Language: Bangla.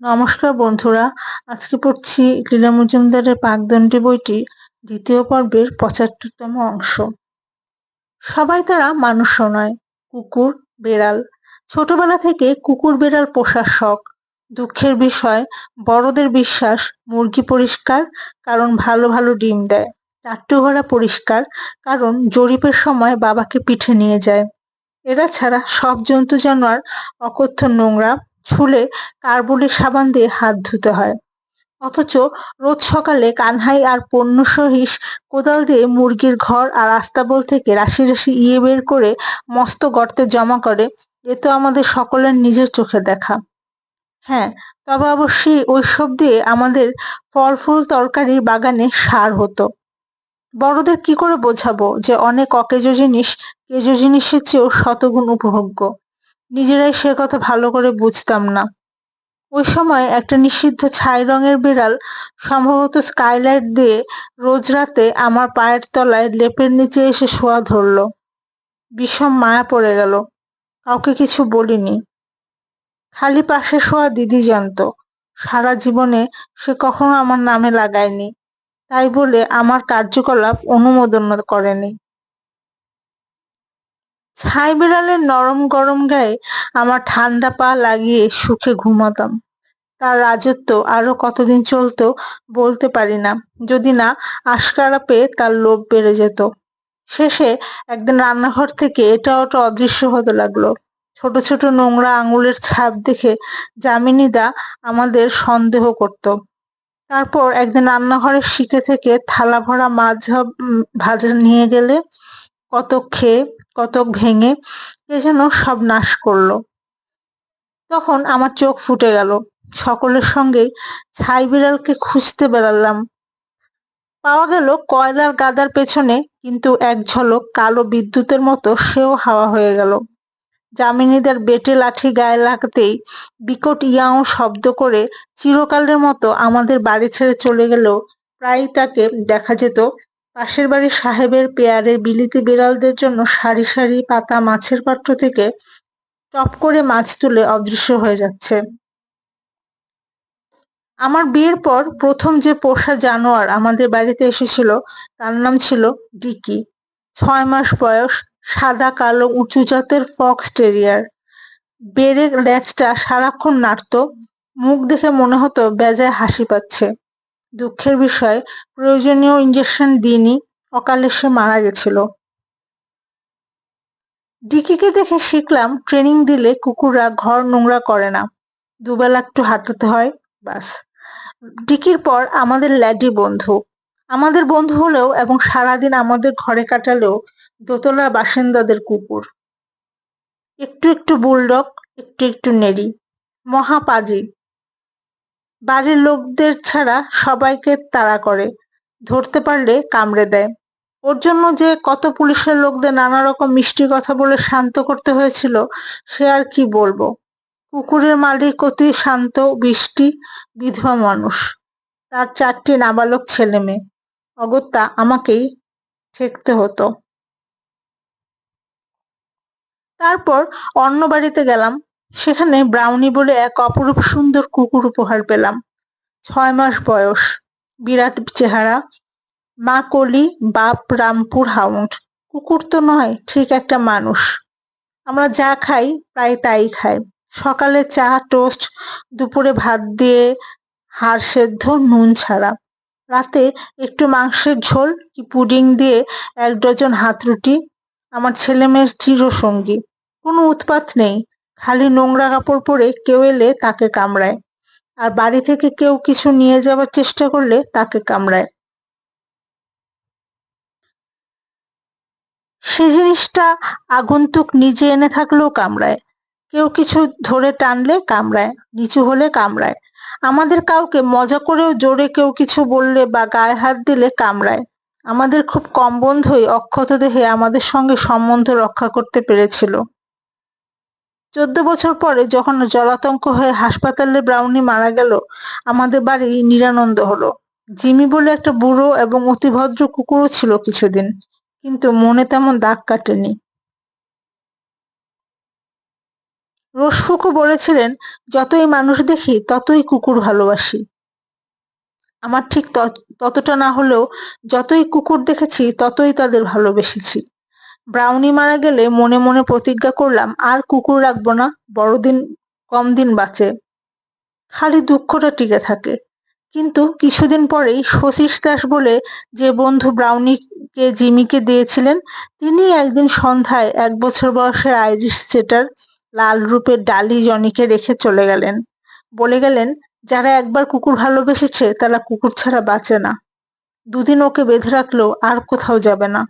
নমস্কার বন্ধুরা, আজকে পড়ছি লীলা মজুমদারের পাকদণ্ডী বইটি দ্বিতীয় পর্বের ৭৫তম অংশ। সবাই তারা মানুষও নয়, কুকুর বেড়াল। ছোটবেলা থেকে কুকুর বেড়াল পোষার শখ। দুঃখের বিষয়, বড়দের বিশ্বাস মুরগি পরিষ্কার, কারণ ভালো ভালো ডিম দেয়। টাট্টু ঘোড়া পরিষ্কার, কারণ জরিপের সময় বাবাকে পিঠে নিয়ে যায়। এরা ছাড়া সব জন্তু জানোয়ার অকথ্য নোংরা, ছুলে কার্বলিক সাবান দিয়ে হাত ধুতে হয়। অথচ রোজ সকালে কানহাই আর পণ্য সহিস কোদাল দিয়ে মুরগির ঘর আর আস্তাবল থেকে রাশি রাশি ইয়ে বের করে মস্ত গর্তে জমা করে। এ তো আমাদের সকলের নিজের চোখে দেখা। হ্যাঁ, তবে অবশ্যই ওইসব দিয়ে আমাদের ফল ফুল তরকারি বাগানে সার হতো। বড়দের কি করে বোঝাবো যে অনেক অকেজো জিনিস কেজো জিনিসের চেয়েও শতগুণ উপভোগ্য। নিজেরাই সে কথা ভালো করে বুঝতাম না। ওই সময় একটা নিষিদ্ধ ছাই রঙের বিড়াল, সম্ভবত স্কাইলাইট দিয়ে, রোজ রাতে আমার পায়ের তলায় লেপের নিচে এসে শোয়া ধরল। বিষম মায়া পড়ে গেল। কাউকে কিছু বলিনি। খালি পাশে শোয়া দিদি জানতো, সারা জীবনে সে কখনো আমার নামে লাগায়নি, তাই বলে আমার কার্যকলাপ অনুমোদন করেনি। ছাই বিড়ালের নরম গরম গায়ে আমার ঠান্ডা পা লাগিয়ে সুখে ঘুমাতাম। তার রাজত্ব আরো কতদিন চলতো বলতে পারি না, যদি না আশকারা পেয়ে তার লোভ বেড়ে যেত। শেষে একদিন রান্নাঘর থেকে এটা ওটা অদৃশ্য হতে লাগলো। ছোট ছোট নোংরা আঙুলের ছাপ দেখে যামিনীদা আমাদের সন্দেহ করত। তারপর একদিন রান্নাঘরের শিকে থেকে থালা ভরা মাছ ভাজা নিয়ে গেলে কতক খেয়ে কতক ভেঙে কে যেন সব নাশ করলো। তখন আমার চোখ ফুটে গেল। সকলের সঙ্গেই ছাই বিড়ালকে খুঁজতে বেড়ালাম। পাওয়া গেল কয়লার গাদার পেছনে, কিন্তু এক ঝলক কালো বিদ্যুতের মতো সেও হাওয়া হয়ে গেল। যামিনীদের বেটে লাঠি গায়ে লাগতেই বিকট ইয়াও শব্দ করে চিরকালের মতো আমাদের বাড়ি ছেড়ে চলে গেলেও প্রায়ই তাকে দেখা যেত পাশের বাড়ির সাহেবের পেয়ারে বিলিতি বিড়ালদের জন্য সারি সারি পাতা মাছের পাত্র থেকে টপ করে মাছ তুলে অদৃশ্য হয়ে যাচ্ছে। আমার বিয়ের পর প্রথম যে পোষা জানোয়ার আমাদের বাড়িতে এসেছিল তার নাম ছিল ডিকি। ৬ মাস বয়স, সাদা কালো উঁচু জাতের ফক্স টেরিয়ার। বেড়ে লেজটা সারাক্ষণ নাড়ত। মুখ দেখে মনে হতো বেজায় হাসি পাচ্ছে। দুঃখের বিষয়, প্রয়োজনীয় ইঞ্জেকশন দিইনি, অকালে সে মারা গেছিল। ডিকিকে দেখে শিখলাম ট্রেনিং দিলে কুকুররা ঘর নোংরা করে না, দুবেলা একটু হাঁটাতে হয়, ব্যাস। ডিকির পর আমাদের ল্যাডি বন্ধু। আমাদের বন্ধু হলেও এবং সারাদিন আমাদের ঘরে কাটালেও দোতলার বাসিন্দাদের কুকুর। একটু একটু বুলডগ, একটু একটু নেড়ি, মহা পাজি। বাড়ির লোকদের ছাড়া সবাইকে তাড়া করে, ধরতে পারলে কামড়ে দেয়। ওর জন্য যে কত পুলিশের লোকদের নানা রকম মিষ্টি কথা বলে শান্ত করতে হয়েছিল সে আর কি বলবো। কুকুরের মালিক অতি শান্ত বৃষ্টি, বিধবা মানুষ। তার ৪টি নাবালক ছেলে মেয়ে। অগত্যা আমাকেই ঠেকতে হতো। তারপর অন্য বাড়িতে গেলাম। সেখানে ব্রাউনি বলে এক অপরূপ সুন্দর কুকুর উপহার পেলাম। ৬ মাস বয়স, বিরাট চেহারা, মা কলি, বাপ রামপুর হাউন্ড। কুকুর তো নয়, ঠিক একটা মানুষ। আমরা যা খাই প্রায় তাই খাই। সকালে চা টোস্ট, দুপুরে ভাত দিয়ে হাড় সেদ্ধ নুন ছাড়া, রাতে একটু মাংসের ঝোল কি পুডিং দিয়ে ১ ডজন হাতরুটি। আমার ছেলেমেয়ের চিরসঙ্গী। কোনো উৎপাত নেই, খালি নোংরা কাপড় পরে কেউ এলে তাকে কামড়ায়, আর বাড়ি থেকে কেউ কিছু নিয়ে যাবার চেষ্টা করলে তাকে কামড়ায়। সে জিনিসটা আগন্তুক নিজে এনে থাকলেও কামড়ায়। কেউ কিছু ধরে টানলে কামড়ায়, নিচু হলে কামড়ায়। আমাদের কাউকে মজা করেও জোরে কেউ কিছু বললে বা গায়ে হাত দিলে কামড়ায়। আমাদের খুব কম বন্ধুই অক্ষত দেহে আমাদের সঙ্গে সম্বন্ধ রক্ষা করতে পেরেছিল। ১৪ বছর পরে যখন জলাতঙ্ক হয়ে হাসপাতালে ব্রাউনি মারা গেল, আমাদের বাড়ি নিরানন্দ হলো। জিমি বলে একটা বুড়ো এবং অতিভদ্র কুকুরও ছিল কিছুদিন, কিন্তু মনে তেমন দাগ কাটেনি। রসফুকো বলেছিলেন, যতই মানুষ দেখি ততই কুকুর ভালোবাসি। আমার ঠিক ততটা না হলেও যতই কুকুর দেখেছি ততই তাদের ভালোবেসেছি। ব্রাউনি মারা গেলে মনে মনে প্রতিজ্ঞা করলাম আর কুকুর রাখবো না, কম দিন বাঁচে, খালি দুঃখটা টিকে থাকে। কিন্তু কিছুদিন পরেই শশীশ দাস বলে যে বন্ধু ব্রাউনিকে জিমিকে দিয়েছিলেন, তিনি একদিন সন্ধ্যায় 1 বছর বয়সের আইরিশ সেটার লাল রূপের ডালি জনিকে রেখে চলে গেলেন। বলে গেলেন, যারা একবার কুকুর ভালোবেসেছে তারা কুকুর ছাড়া বাঁচে না। 2 দিন ওকে বেঁধে রাখলেও আর কোথাও যাবে না।